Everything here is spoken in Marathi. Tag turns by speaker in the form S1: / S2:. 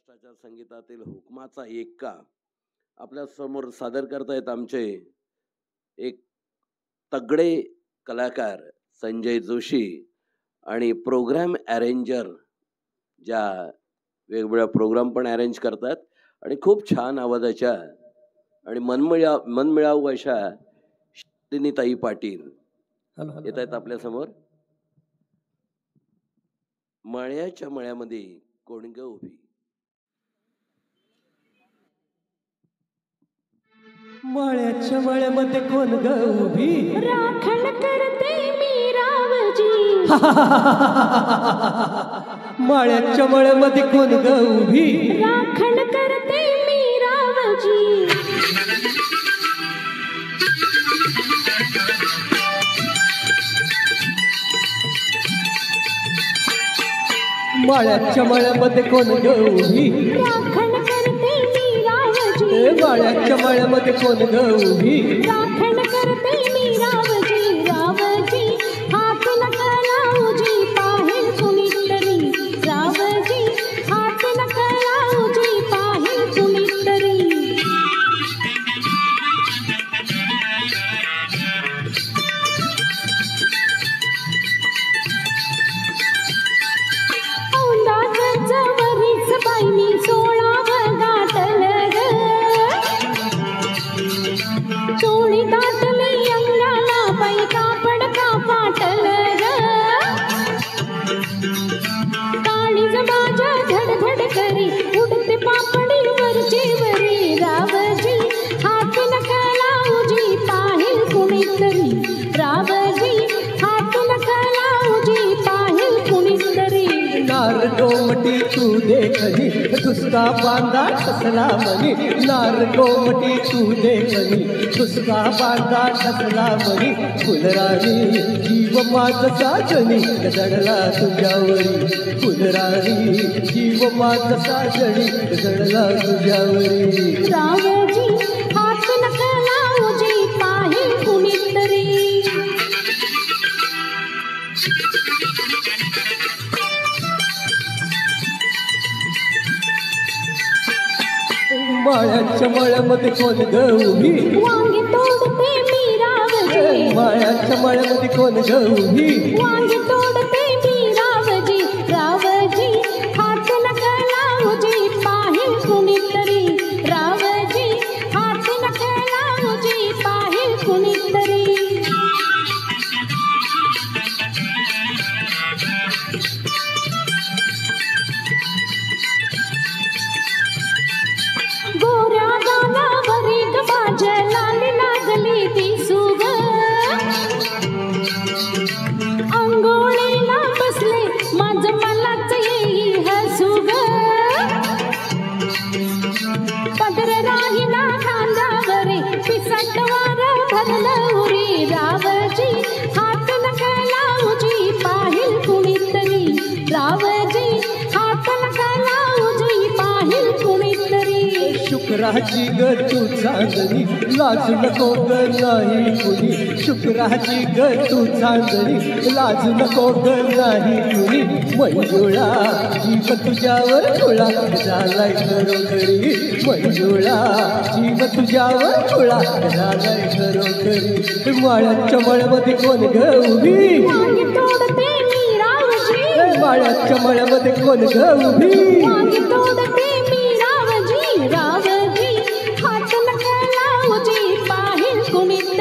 S1: महाराष्ट्राच्या संगीतातील हुकमाचा एक्का आपल्या समोर सादर करतायत आमचे एक तगडे कलाकार संजय जोशी आणि प्रोग्राम अरेंजर, ज्या वेगवेगळ्या प्रोग्राम पण अरेंज करतात आणि खूप छान आवाजाच्या आणि मनमिळावू अशा ताई पाटील येत आहेत आपल्या समोर. मळ्याच्या मळ्यामध्ये कोण ग उभी.
S2: मळ्याच्या मळ्यामध्ये कोण ग उभी,
S3: राखण करते मी रावजी.
S2: मळ्याच्या मळ्यामध्ये कोण ग उभी,
S3: राखण करते मी रावजी.
S2: मळ्याच्या मळ्यामध्ये कोण ग उभी,
S3: राखण करते मी रावजी.
S2: मळ्याच्या मळ्यामध्ये कोण ग उभी,
S3: राखण करते मी रावजी. रावजी हात नका लावूजी, पाहेल कुणीतरी. रावजी हात नका लावूजी, पाहेल कुणीतरी. औंदाचं वरीच बाई मी 16 गाठल ग. चोळी दाटली अंगाला बाई कापड का फाटल ग. काळीज माझ्या धडधड करी, उडते पापडी वरची वरी. रावजी हात नका लावूजी, पाहेल कुणीतरी. रावजी हात नका लावूजी, पाहेल कुणीतरी.
S2: नार गोमटी तू देखनी, तुसका बांधा ठसला मनी. नार गोमटी तू देखनी, तुसका बांधा ठसला मनी. फुलराणी जीव माझ साजणी, जडला तुझ्यावरी. फुलराणी जीव माझ साजणी, जडला तुझ्यावरी.
S3: रावजी हात नका लावूजी, पाहेल कुणीतरी.
S2: मळ्याच्या मळ्यामध्ये कोण ग उभी,
S3: वांगी तोडते मी रावजी.
S2: मळ्याच्या मळ्यामध्ये कोण ग उभी,
S3: वांगी तोडते मी रावजी. रावजी हात नका लावूजी, पाहेल कुणीतरी. रावजी हात नका लावूजी, पाहेल कुणीतरी. गोऱ्या गालावरी ग माझ्या लाल लागली ती सुग. अंघोळीला बसले माझं मलाच येई हसू ग. पदर राहिला खांद्यावरी, पिसटवार भरलं उरी. रावजी हात नका लावूजी, पाहेल कुणीतरी. रावजी हात नका लावूजी, पाहेल कुणीतरी.
S2: शुक्राची ग तू चांदणी, लाज नको ग नाही कुणी. शुक्राची ग तू चांदणी, लाज नको ग नाही कुणी. मंजुळा जीव तुझ्यावर खुळा झालाय खरोखरी. मंजुळा जीव तुझ्यावर खुळा झालाय खरोखरी. मळ्याच्या मळ्यामध्ये कोण ग उभी,
S3: वांगी तोडते मी रावजी.
S2: मळ्याच्या मळ्यामध्ये कोण ग उभी,
S3: वांगी तोडते मी रावजी. रावजी हात नका लावूजी, पाहेल कुणीतरी.